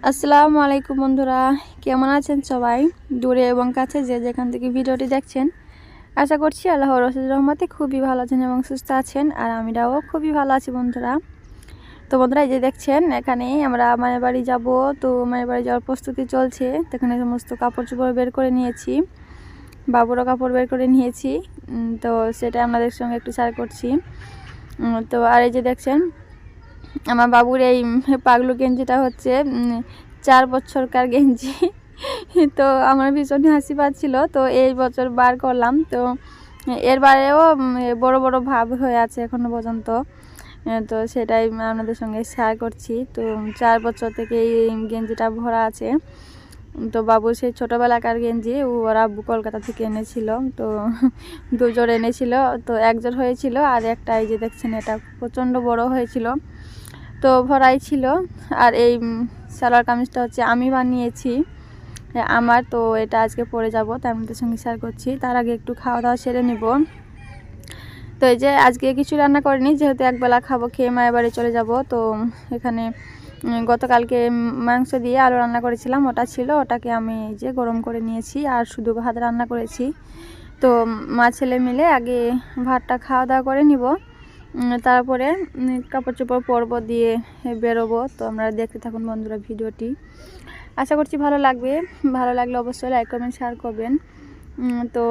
আসসালামু আলাইকুম বন্ধুরা, কেমন আছেন সবাই? দূরে এবং কাছে যে যেখান থেকে ভিডিওটি দেখছেন, আশা করছি আল্লাহর অশেষ রহমতে খুবই ভালো আছেন এবং সুস্থ আছেন। আর আমরাও খুবই ভালো আছি বন্ধুরা। তো বন্ধুরা, এই যে দেখছেন, এখানে আমরা মায়ের বাড়ি যাব। তো মায়ের বাড়ি যাওয়ার প্রস্তুতি চলছে। তো এখানে সমস্ত কাপড় চোপড় বের করে নিয়েছি, বাবুরও কাপড় বের করে নিয়েছি। তো সেটা আপনাদের সঙ্গে একটু শেয়ার করছি। তো আর এই যে দেখছেন, আমার বাবুর এই পাগলু গেঞ্জিটা হচ্ছে 4 বছরকার গেঞ্জি। তো আমার ভীষণই হাসি পাচ্ছিল। তো এই বছর বার করলাম। তো এর বারেও বড় বড় ভাব হয়ে আছে এখনো পর্যন্ত। তো সেটাই আপনাদের সঙ্গে শেয়ার করছি। তো 4 বছর থেকে এই গেঞ্জিটা ভরা আছে। তো বাবু সেই ছোটোবেলাকার গেঞ্জি ওর আব্বু কলকাতা থেকে এনেছিল। তো দুজোড় এনেছিল। তো একজোড় হয়েছিল, আর একটা এই যে দেখছেন, এটা প্রচণ্ড বড় হয়েছিল, তো ভরাই ছিল। আর এই সালোয়ার কামিজটা হচ্ছে আমি বানিয়েছি আমার। তো এটা আজকে পরে যাব, তার মধ্যে সঙ্গে শেয়ার করছি। তার আগে একটু খাওয়া দাওয়া সেরে নিব। তো এই যে আজকে কিছু রান্না করিনি, যেহেতু একবেলা খাবো, খেয়ে মায়ের বাড়ি চলে যাব। তো এখানে গতকালকে মাংস দিয়ে আলু রান্না করেছিলাম, ওটা ছিল, ওটাকে আমি এই যে গরম করে নিয়েছি। আর শুধু ভাত রান্না করেছি। তো মা ছেলে মিলে আগে ভাতটা খাওয়া দাওয়া করে নিব, তারপরে কাপড় চোপড় পরব, দিয়ে বেরোবো। তো আপনারা দেখতে থাকুন বন্ধুরা ভিডিওটি, আশা করছি ভালো লাগবে। ভালো লাগলে অবশ্যই লাইক কমেন্ট শেয়ার করবেন। তো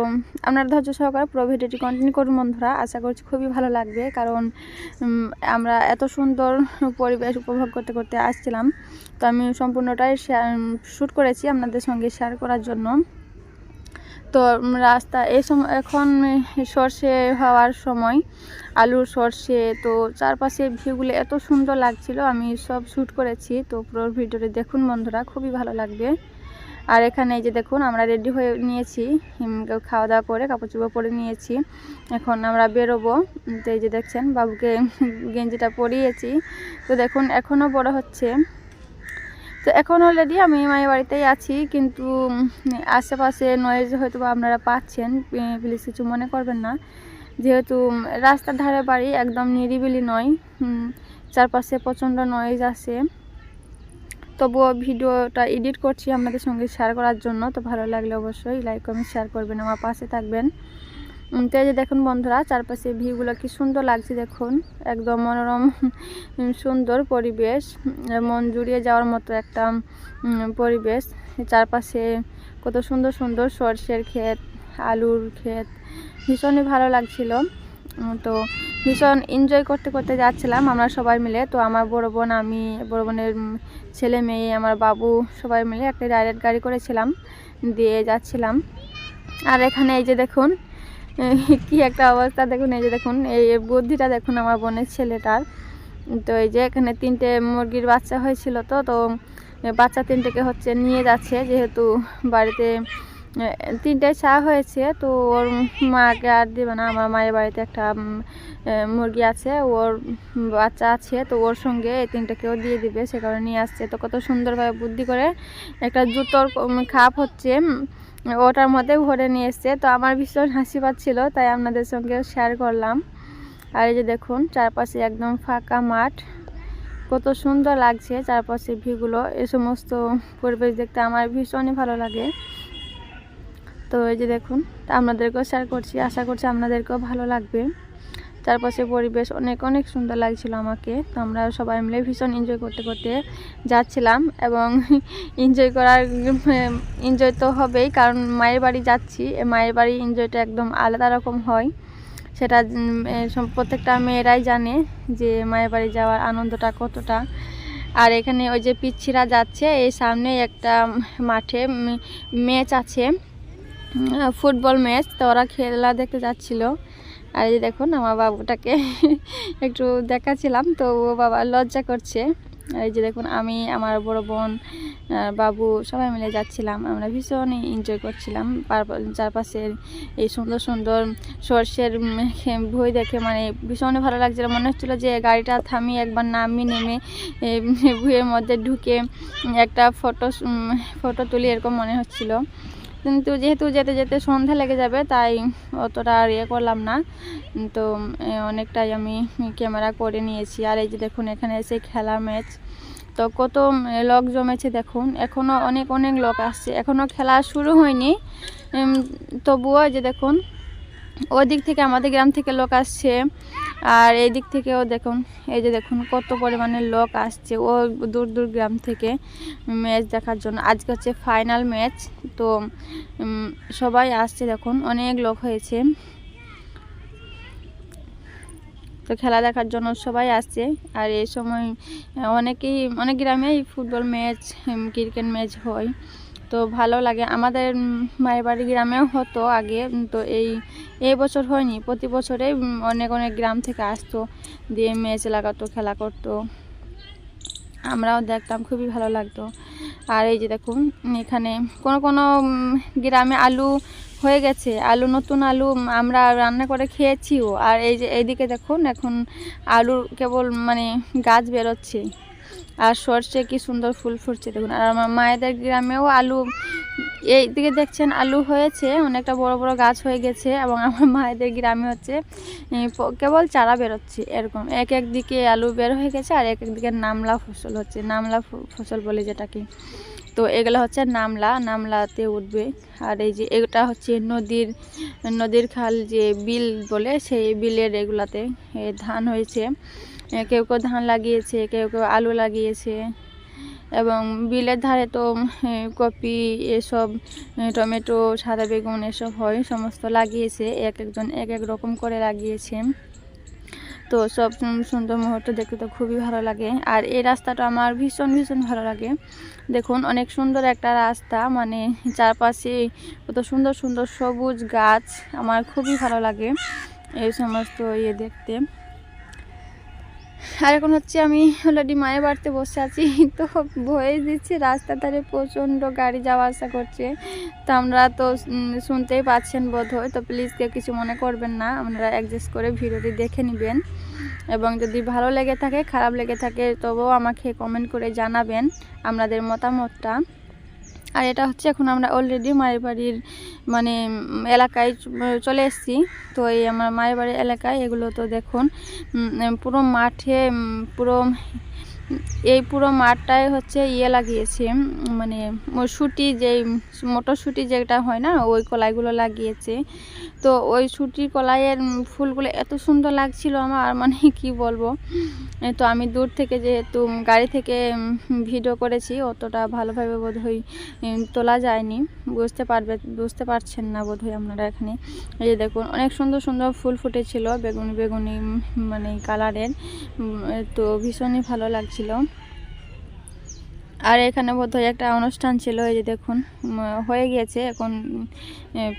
আপনারা ধৈর্য সহকারে পুরো ভিডিওটি কন্টিনিউ করুন বন্ধুরা, আশা করছি খুবই ভালো লাগবে। কারণ আমরা এত সুন্দর পরিবেশ উপভোগ করতে করতে আসছিলাম। তো আমি সম্পূর্ণটাই শ্যুট করেছি আপনাদের সঙ্গে শেয়ার করার জন্য। তো রাস্তা এই সময় এখন সর্ষে হওয়ার সময়, আলুর সর্ষে। তো চারপাশে ভিউগুলো এত সুন্দর লাগছিল, আমি সব শ্যুট করেছি। তো পুরো ভিডিওটি দেখুন বন্ধুরা, খুবই ভালো লাগবে। আর এখানে এই যে দেখুন, আমরা রেডি হয়ে নিয়েছি, খাওয়া দাওয়া করে কাপড় চোপড় পরে নিয়েছি, এখন আমরা বেরোবো। তো এই যে দেখছেন, বাবুকে গেঞ্জিটা পরিয়েছি। তো দেখুন এখনও বড় হচ্ছে। তো এখন অলরেডি আমি মায়ের বাড়িতেই আছি, কিন্তু আশেপাশে নয়েজ হয়তো আপনারা পাচ্ছেন, প্লিজ কিছু মনে করবেন না। যেহেতু রাস্তার ধারে বাড়ি, একদম নিরিবিলি নয়, চারপাশে প্রচণ্ড নয়েজ আসে। তবুও ভিডিওটা এডিট করছি আপনাদের সঙ্গে শেয়ার করার জন্য। তো ভালো লাগলে অবশ্যই লাইক কমেন্ট শেয়ার করবেন, আমার পাশে থাকবেন। তো এই যে দেখুন বন্ধুরা, চারপাশে ভিউগুলো কি সুন্দর লাগছে দেখুন, একদম মনোরম সুন্দর পরিবেশ, মন জুড়িয়ে যাওয়ার মতো একটা পরিবেশ। চারপাশে কত সুন্দর সুন্দর সরষের ক্ষেত, আলুর ক্ষেত, ভীষণই ভালো লাগছিল। তো ভীষণ এনজয় করতে করতে যাচ্ছিলাম আমরা সবাই মিলে। তো আমার বড় বোন, আমি, বড় বোনের ছেলে মেয়ে, আমার বাবু, সবাই মিলে একটা ডাইরেক্ট গাড়ি করেছিলাম, দিয়ে যাচ্ছিলাম। আর এখানে এই যে দেখুন কি একটা অবস্থা দেখুন, এই যে দেখুন, এই বুদ্ধিটা দেখুন আমার বোনের ছেলেটার। তো এই যে এখানে 3টে মুরগির বাচ্চা হয়েছিল। তো বাচ্চা 3টেকে হচ্ছে নিয়ে যাচ্ছে, যেহেতু বাড়িতে 3টে চা হয়েছে। তো ওর মাকে আর দেবে না, আমার মায়ের বাড়িতে একটা মুরগি আছে, ওর বাচ্চা আছে। তো ওর সঙ্গে এই 3টাকেও দিয়ে দিবে, সে কারণে নিয়ে আসছে। তো কত সুন্দরভাবে বুদ্ধি করে একটা জুতোর খাপ হচ্ছে ওটার মধ্যে ভরে নিয়ে এসছে। তো আমার ভীষণ হাসি পাচ্ছিল, তাই আপনাদের সঙ্গেও শেয়ার করলাম। আর এই যে দেখুন, চারপাশে একদম ফাঁকা মাঠ, কত সুন্দর লাগছে চারপাশে ভিউগুলো। এ সমস্ত পরিবেশ দেখতে আমার ভীষণই ভালো লাগে। তো এই যে দেখুন, আপনাদেরকেও শেয়ার করছি, আশা করছি আপনাদেরকেও ভালো লাগবে। চারপাশে পরিবেশ অনেক অনেক সুন্দর লাগছিল আমাকে। তো আমরা সবাই মিলে ভীষণ এনজয় করতে করতে যাচ্ছিলাম, এবং এনজয় তো হবেই, কারণ মায়ের বাড়ি যাচ্ছি। মায়ের বাড়ি এনজয়টা একদম আলাদা রকম হয়, সেটা প্রত্যেকটা মেয়েরাই জানে যে মায়ের বাড়ি যাওয়ার আনন্দটা কতটা। আর এখানে ওই যে পিচ্ছিরা যাচ্ছে, এই সামনে একটা মাঠে ম্যাচ আছে, ফুটবল ম্যাচ। তো ওরা খেলা দেখতে যাচ্ছিল। আর এই যে দেখুন, আমার বাবুটাকে একটু দেখাচ্ছিলাম, তো ও বাবা লজ্জা করছে। আর এই যে দেখুন, আমি, আমার বড় বোন, বাবু সবাই মিলে যাচ্ছিলাম, আমরা ভীষণ এনজয় করছিলাম। চারপাশের এই সুন্দর সুন্দর সর্ষের ভুঁই দেখে মানে ভীষণই ভালো লাগছিলো। মনে হচ্ছিলো যে গাড়িটা থামিয়ে একবার নামিয়ে নেমে ভুঁইয়ের মধ্যে ঢুকে একটা ফটো তুলি, এরকম মনে হচ্ছিলো। কিন্তু যেহেতু যেতে যেতে সন্ধ্যা লেগে যাবে, তাই অতটা আর করলাম না। তো অনেকটাই আমি ক্যামেরা করে নিয়েছি। আর এই যে দেখুন, এখানে এসে খেলা ম্যাচ তো কত লোক জমেছে দেখুন, এখনও অনেক অনেক লোক আসছে, এখনও খেলা শুরু হয়নি। তবুও যে দেখুন ওই দিক থেকে আমাদের গ্রাম থেকে লোক আসছে, আর এই দিক থেকেও দেখুন, এই যে দেখুন কত পরিমাণে লোক আসছে ও দূর দূর গ্রাম থেকে ম্যাচ দেখার জন্য। আজকে হচ্ছে ফাইনাল ম্যাচ, তো সবাই আসছে দেখুন, অনেক লোক হয়েছে। তো খেলা দেখার জন্য সবাই আসছে। আর এই সময় অনেক গ্রামেই ফুটবল ম্যাচ, ক্রিকেট ম্যাচ হয়, তো ভালো লাগে। আমাদের মায়ের বাড়ি গ্রামেও হতো আগে, তো এই বছর হয়নি, প্রতি বছরেই অনেক অনেক গ্রাম থেকে আসতো, দিয়ে ম্যাচ লাগাতো, খেলা করতো, আমরাও দেখতাম, খুবই ভালো লাগতো। আর এই যে দেখুন এখানে কোনো গ্রামে আলু হয়ে গেছে, নতুন আলু আমরা রান্না করে খেয়েছিও। আর এই যে এইদিকে দেখুন এখন আলুর কেবল মানে গাছ বেরোচ্ছে, আর সর্ষে কি সুন্দর ফুল ফুটছে দেখুন। আর আমার মায়েদের গ্রামেও আলু, এইদিকে দেখছেন আলু হয়েছে, অনেকটা বড় বড় গাছ হয়ে গেছে, এবং আমার মায়েদের গ্রামে হচ্ছে কেবল চারা বেরোচ্ছে এরকম। এক দিকে আলু বের হয়ে গেছে, আর এক দিকে নামলা ফসল হচ্ছে, নামলা ফসল বলে যেটাকে। তো এগুলো হচ্ছে নামলাতে উঠবে। আর এই যে এটা হচ্ছে নদীর খাল, যে বিল বলে, সেই বিলের এগুলাতে ধান হয়েছে। কেউ কেউ ধান লাগিয়েছে, কেউ কেউ আলু লাগিয়েছে, এবং বিলের ধারে তো কপি এসব, টমেটো, সাদা বেগুন এসব হয়, সমস্ত লাগিয়েছে, একজন এক এক রকম করে লাগিয়েছে। তো সব সুন্দর মুহূর্ত দেখতে তো খুবই ভালো লাগে। আর এই রাস্তাটা আমার ভীষণ ভীষণ ভালো লাগে। দেখুন অনেক সুন্দর একটা রাস্তা, মানে চারপাশে কত সুন্দর সুন্দর সবুজ গাছ, আমার খুবই ভালো লাগে এই সমস্ত দেখতে। আর এখন হচ্ছে আমি অলরেডি মায়ের বাড়িতে বসে আছি, তো ভয়েস দিচ্ছি, রাস্তার ধারে প্রচণ্ড গাড়ি যাওয়া আসা করছে, তো আমরা তো শুনতেই পাচ্ছেন বোধ হয়। তো প্লিজ কেউ কিছু মনে করবেন না, আপনারা অ্যাডজাস্ট করে ভিডিওটি দেখে নেবেন, এবং যদি ভালো লেগে থাকে, খারাপ লেগে থাকে, তবুও আমাকে কমেন্ট করে জানাবেন আপনাদের মতামতটা। আর এটা হচ্ছে এখন আমরা অলরেডি মায়ের বাড়ির মানে এলাকায় চলে এসেছি। তো এই আমার মায়ের বাড়ির এলাকায় এগুলো তো দেখুন পুরো মাঠে পুরো মাঠটায় হচ্ছে লাগিয়েছে, মানে শুটি, যেই মটরশুঁটি যেটা হয় না, ওই কলাইগুলো লাগিয়েছে। তো ওই শুটির কলাইয়ের ফুলগুলো এত সুন্দর লাগছিল আমার, মানে কি বলবো। তো আমি দূর থেকে যেহেতু গাড়ি থেকে ভিডিও করেছি, অতটা ভালোভাবে বোধহয় তোলা যায়নি, বুঝতে পারছেন না বোধহয় আপনারা। এখানে এই যে দেখুন অনেক সুন্দর সুন্দর ফুল ফুটেছিল, বেগুনি বেগুনি মানে কালারের, তো ভীষণই ভালো লাগছিল। আর এখানে বোধহয় একটা অনুষ্ঠান ছিল, এই যে দেখুন হয়ে গিয়েছে, এখন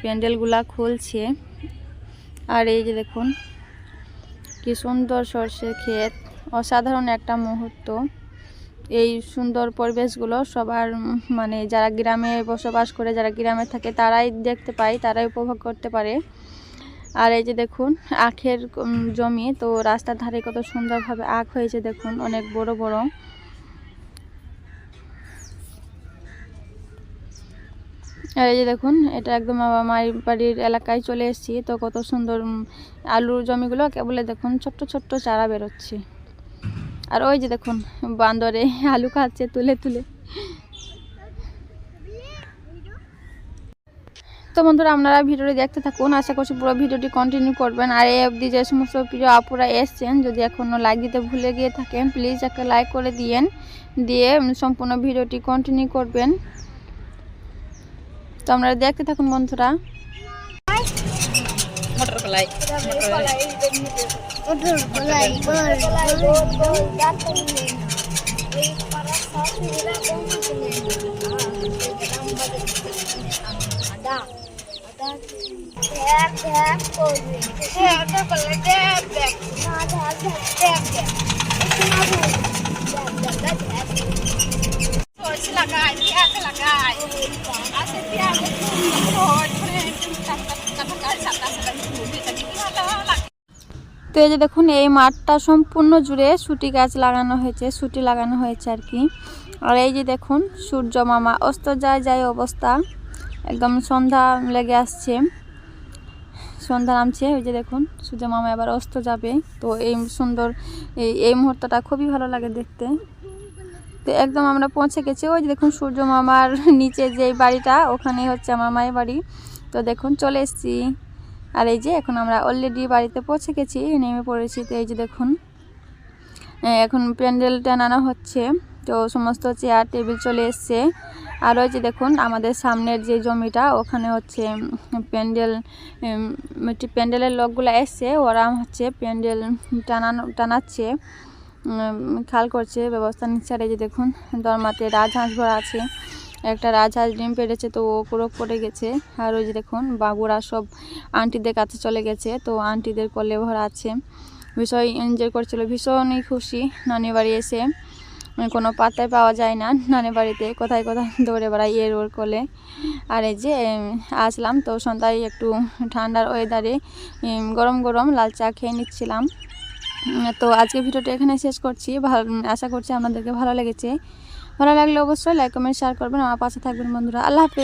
প্যান্ডেলগুলা খুলছে। আর এই যে দেখুন কি সুন্দর সর্ষে ক্ষেত, অসাধারণ একটা মুহূর্ত। এই সুন্দর পরিবেশগুলো সবার, মানে যারা গ্রামে বসবাস করে, যারা গ্রামে থাকে, তারাই দেখতে পায়, তারাই উপভোগ করতে পারে। আর এই যে দেখুন আখের জমি, তো রাস্তার ধারে কত সুন্দরভাবে আখ হয়েছে দেখুন, অনেক বড় বড়। আর এই যে দেখুন এটা একদম আমার মায়ের বাড়ির এলাকায় চলে এসেছি, তো কত সুন্দর আলুর জমিগুলো কেবলে দেখুন ছোট্ট ছোট্ট চারা বেরোচ্ছে। আর ওই যে দেখুন বান্দরে আলু খাচ্ছে তুলে তুলে। তো বন্ধুরা আপনারা ভিডিওটি দেখতে থাকুন, আশা করছি পুরো ভিডিওটি কন্টিনিউ করবেন। আর এই অবধি যে সমস্ত প্রিয় আপুরা এসছেন, যদি এখনও লাইক দিতে ভুলে গিয়ে থাকেন, প্লিজ একটা লাইক করে দিয়ে সম্পূর্ণ ভিডিওটি কন্টিনিউ করবেন। তো আপনারা দেখতে থাকুন বন্ধুরা। তো এই যে দেখুন এই মাঠটা সম্পূর্ণ জুড়ে শুটি গাছ লাগানো হয়েছে, শুটি লাগানো হয়েছে আর কি। আর এই যে দেখুন সূর্য মামা অস্ত যায় অবস্থা, একদম সন্ধ্যা লেগে আসছে, সন্ধ্যা নামছে। ওই যে দেখুন সূর্য মামা এবার অস্ত যাবে। তো এই সুন্দর এই মুহূর্তটা খুবই ভালো লাগে দেখতে। তো তো একদম আমরা পৌঁছে গেছি। ওই যে দেখুন সূর্য মামার নিচে যে বাড়িটা, ওখানে হচ্ছে আমার মায়ের বাড়ি। তো দেখুন চলে এসেছি। আর এই যে এখন আমরা অলরেডি বাড়িতে পৌঁছে গেছি, নেমে পড়েছি। তো এই যে দেখুন এখন প্যান্ডেল টানানো হচ্ছে। তো সমস্ত চেয়ার টেবিল চলে এসছে। আর ওই যে দেখুন আমাদের সামনের যে জমিটা, ওখানে হচ্ছে প্যান্ডেলের লোকগুলো এসছে, ওরা হচ্ছে প্যান্ডেল টানাচ্ছে, খাল করছে, ব্যবস্থা নিচ্ছে। আর এই যে দেখুন দরমাতে রাজহাঁস ভরা আছে, একটা রাজহাঁস ডিম পেড়েছে, তো ও পুরো পড়ে গেছে। আর ওই যে দেখুন বাবুরা সব আন্টিদের কাছে চলে গেছে, তো আন্টিদের কোলে ভরা আছে। ভীষণ এনজয় করছিল, ভীষণই খুশি। নানি বাড়ি এসে কোনো পাত্তাই পাওয়া যায় না, নানি বাড়িতে কোথায় কোথায় দৌড়ে বেড়াই এর ওর কোলে। আর এই যে আসলাম, তো সন্ধ্যায় একটু ঠান্ডার ওয়েদারে গরম গরম লাল চা খেয়ে নিচ্ছিলাম। তো আজকে ভিডিওটা এখানে শেষ করছি। আশা করছি আপনাদেরকে ভালো লেগেছে। ভালো লাগলে অবশ্যই লাইক কমেন্ট শেয়ার করবেন, আমার পাশে থাকবেন বন্ধুরা। আল্লাহ হাফেজ।